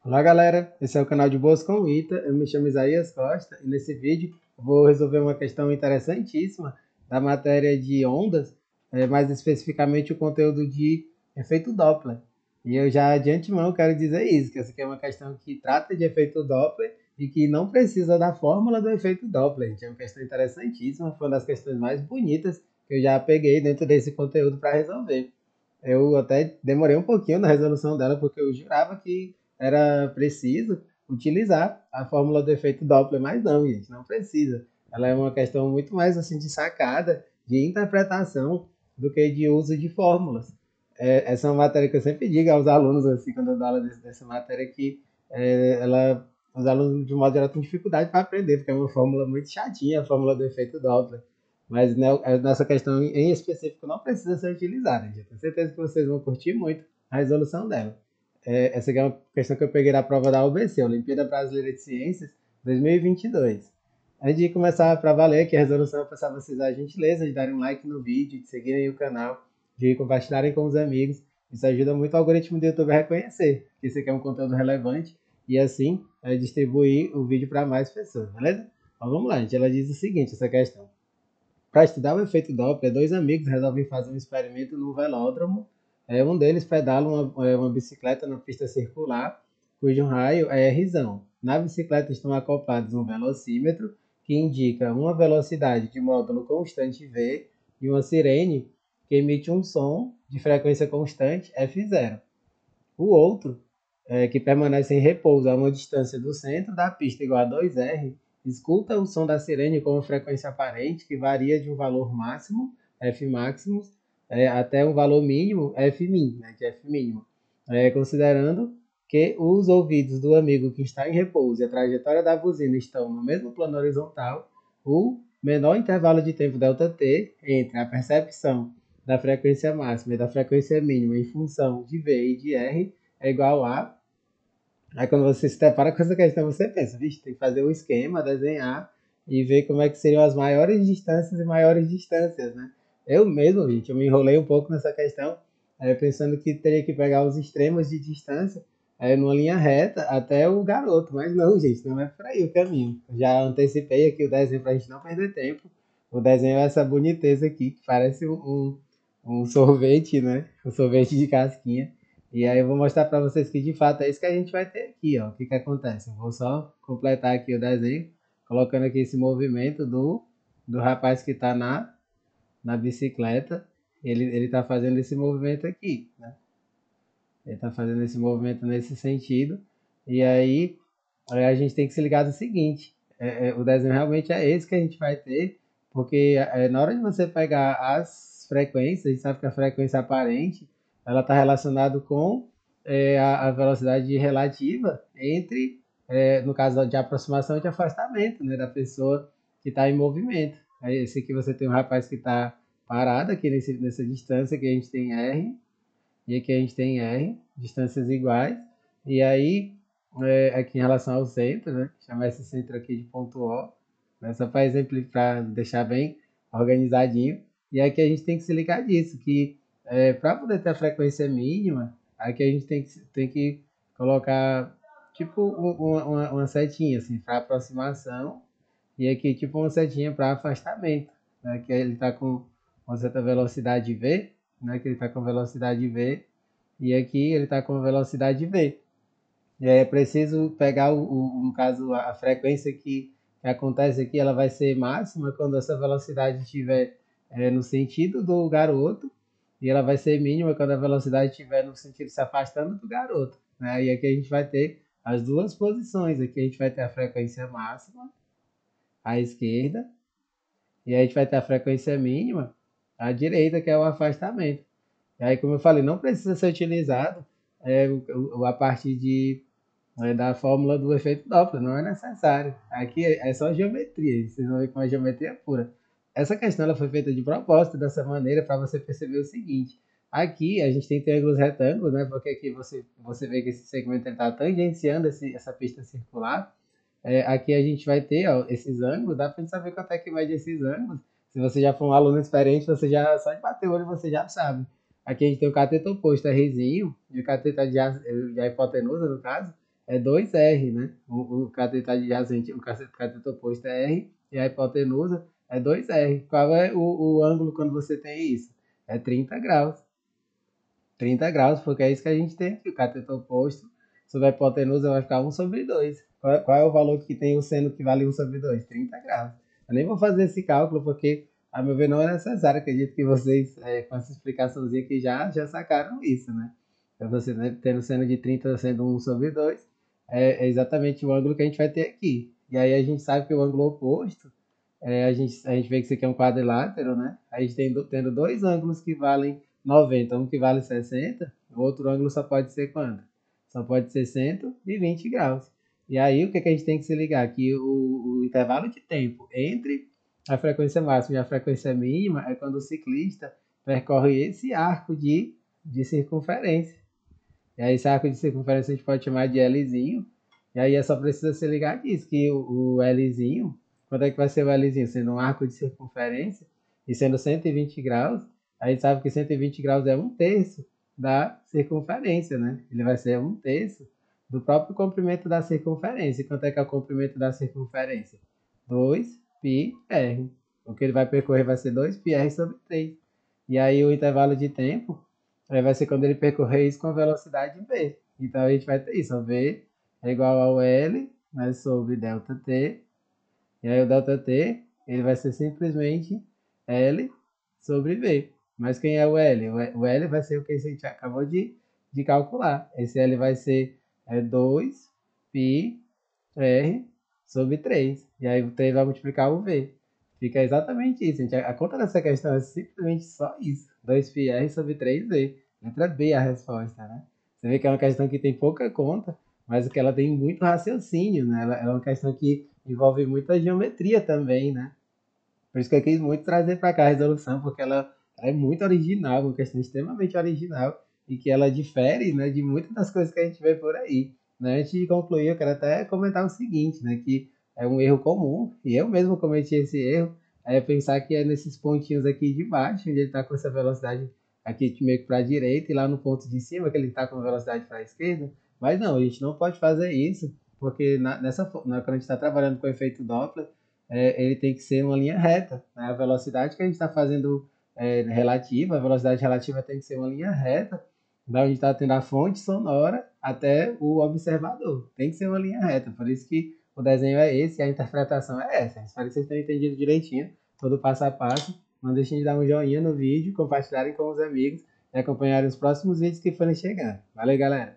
Olá galera, esse é o canal de Boas com Ita, eu me chamo Isaías Costa e nesse vídeo eu vou resolver uma questão interessantíssima da matéria de ondas, mais especificamente o conteúdo de efeito Doppler. E eu já de antemão quero dizer isso, que essa aqui é uma questão que trata de efeito Doppler e que não precisa da fórmula do efeito Doppler. Gente, é uma questão interessantíssima, foi uma das questões mais bonitas que eu já peguei dentro desse conteúdo para resolver. Eu até demorei um pouquinho na resolução dela, porque eu jurava que era preciso utilizar a fórmula do efeito Doppler, mas não, gente, não precisa. Ela é uma questão muito mais assim de sacada, de interpretação, do que de uso de fórmulas. Essa é uma matéria que eu sempre digo aos alunos, assim, quando eu dou aula dessa matéria, que os alunos, de modo geral, têm dificuldade para aprender, porque é uma fórmula muito chatinha, a fórmula do efeito Doppler. Mas né, nessa questão em específico não precisa ser utilizada, gente. Eu tenho certeza que vocês vão curtir muito a resolução dela. Essa aqui é uma questão que eu peguei na prova da UBC, Olimpíada Brasileira de Ciências 2022. Antes de começar para valer aqui a resolução, eu peço a vocês a gentileza de darem um like no vídeo, de seguirem o canal, de compartilharem com os amigos. Isso ajuda muito o algoritmo do YouTube a reconhecer que isso aqui é um conteúdo relevante e assim distribuir o vídeo para mais pessoas, beleza? Então vamos lá, gente. Ela diz o seguinte, essa questão. Para estudar o efeito Doppler, dois amigos resolvem fazer um experimento no velódromo. Um deles pedala uma bicicleta na pista circular, cujo raio é R. Na bicicleta estão acoplados um velocímetro, que indica uma velocidade de módulo constante V, e uma sirene, que emite um som de frequência constante F0. O outro, que permanece em repouso a uma distância do centro da pista igual a 2R, escuta o som da sirene com uma frequência aparente que varia de um valor máximo, F máximo, até um valor mínimo, F min, né, que é F mínimo. Considerando que os ouvidos do amigo que está em repouso e a trajetória da buzina estão no mesmo plano horizontal, o menor intervalo de tempo ΔT entre a percepção da frequência máxima e da frequência mínima em função de V e de R é igual a. Aí quando você se depara com essa questão, você pensa, vixe, tem que fazer um esquema, desenhar e ver como é que seriam as maiores distâncias e maiores distâncias, né? Eu mesmo, gente, eu me enrolei um pouco nessa questão, pensando que teria que pegar os extremos de distância numa linha reta até o garoto, mas não, gente, não é por aí o caminho. Já antecipei aqui o desenho para a gente não perder tempo. O desenho é essa boniteza aqui, que parece um sorvete, né? Um sorvete de casquinha. E aí eu vou mostrar para vocês que de fato é isso que a gente vai ter aqui, ó. O que que acontece? Eu vou só completar aqui o desenho, colocando aqui esse movimento do rapaz que está na bicicleta. Ele está fazendo esse movimento aqui, né? Ele está fazendo esse movimento nesse sentido. E aí a gente tem que se ligar do seguinte: o desenho realmente é esse que a gente vai ter, porque na hora de você pegar as frequências, a gente sabe que a frequência aparente ela está relacionada com a velocidade relativa entre, no caso de aproximação e de afastamento, né, da pessoa que está em movimento. Aí, esse aqui você tem um rapaz que está parado aqui nessa distância que a gente tem R, e aqui a gente tem R, distâncias iguais, e aí aqui em relação ao centro, né? Chamar esse centro aqui de ponto O, né? Só para exemplificar, deixar bem organizadinho. E aqui a gente tem que se ligar disso, que para poder ter a frequência mínima, aqui a gente tem que colocar tipo uma setinha assim, para aproximação, e aqui tipo uma setinha para afastamento, né? Que ele está com uma certa velocidade V, né? Que ele está com velocidade V, e aqui ele está com velocidade V. É preciso pegar, no caso, a frequência que acontece aqui, ela vai ser máxima quando essa velocidade estiver no sentido do garoto, e ela vai ser mínima quando a velocidade estiver no sentido se afastando do garoto, né? E aqui a gente vai ter as duas posições. Aqui a gente vai ter a frequência máxima à esquerda, e aí a gente vai ter a frequência mínima à direita, que é o afastamento. E aí, como eu falei, não precisa ser utilizado a partir da fórmula do efeito Doppler, não é necessário. Aqui é só geometria, vocês vão ver como é geometria pura. Essa questão ela foi feita de propósito dessa maneira para você perceber o seguinte: aqui a gente tem triângulos retângulos, né? Porque aqui você vê que esse segmento está tangenciando essa pista circular. Aqui a gente vai ter ó, esses ângulos, dá para gente saber quanto é que mede esses ângulos. Se você já for um aluno experiente, você já só de bater o olho você já sabe. Aqui a gente tem o cateto oposto, é Rzinho, e o cateto de a hipotenusa, no caso, é 2R, né? O cateto adjacente, o cateto oposto é R e a hipotenusa é 2R. Qual é o ângulo quando você tem isso? É 30 graus. 30 graus, porque é isso que a gente tem aqui. O cateto oposto sobre a hipotenusa vai ficar 1/2. Qual é o valor que tem o seno que vale 1/2? 30 graus. Eu nem vou fazer esse cálculo, porque, a meu ver, não é necessário. Acredito que vocês, com essa explicaçãozinha aqui, já sacaram isso, né? Então, você, né, tendo seno de 30 sendo 1/2, é exatamente o ângulo que a gente vai ter aqui. E aí a gente sabe que o ângulo oposto, a gente vê que isso aqui é um quadrilátero, né? A gente tendo dois ângulos que valem 90, um que vale 60, o outro ângulo só pode ser quanto? Só pode ser 120 graus. E aí o que a gente tem que se ligar? Que o intervalo de tempo entre a frequência máxima e a frequência mínima é quando o ciclista percorre esse arco de circunferência. E aí esse arco de circunferência a gente pode chamar de Lzinho. E aí é só precisa se ligar disso, que o Lzinho, quando é que vai ser o Lzinho? Sendo um arco de circunferência e sendo 120 graus, a gente sabe que 120 graus é 1/3 da circunferência, né? Ele vai ser 1/3 do próprio comprimento da circunferência. E quanto é que é o comprimento da circunferência? 2πr. O que ele vai percorrer vai ser 2πr/3. E aí o intervalo de tempo vai ser quando ele percorrer isso com velocidade v. Então a gente vai ter isso, ó, v é igual ao L, né, sobre ΔT. E aí o ΔT, ele vai ser simplesmente L sobre V. Mas quem é o L? O L vai ser o que a gente acabou de calcular. Esse L vai ser 2πr sobre 3. E aí o 3 vai multiplicar o V. Fica exatamente isso. A conta dessa questão é simplesmente só isso. 2πr sobre 3V. Letra B a resposta, né? Você vê que é uma questão que tem pouca conta, mas que ela tem muito raciocínio, né? Ela é uma questão que envolve muita geometria também, né? Por isso que eu quis muito trazer para cá a resolução, porque ela é muito original, uma questão extremamente original e que ela difere, né, de muitas das coisas que a gente vê por aí. Né? Antes de concluir, eu quero até comentar o seguinte, né, que é um erro comum, e eu mesmo cometi esse erro, é pensar que é nesses pontinhos aqui de baixo, onde ele está com essa velocidade aqui meio que para a direita, e lá no ponto de cima, que ele está com velocidade para a esquerda. Mas não, a gente não pode fazer isso, porque quando a gente está trabalhando com o efeito Doppler, ele tem que ser uma linha reta. Né? A velocidade que a gente está fazendo relativa, a velocidade relativa tem que ser uma linha reta, da onde está tendo a fonte sonora até o observador. Tem que ser uma linha reta, por isso que o desenho é esse e a interpretação é essa. Espero que vocês tenham entendido direitinho, todo passo a passo. Não deixem de dar um joinha no vídeo, compartilharem com os amigos e acompanharem os próximos vídeos que forem chegando. Valeu, galera!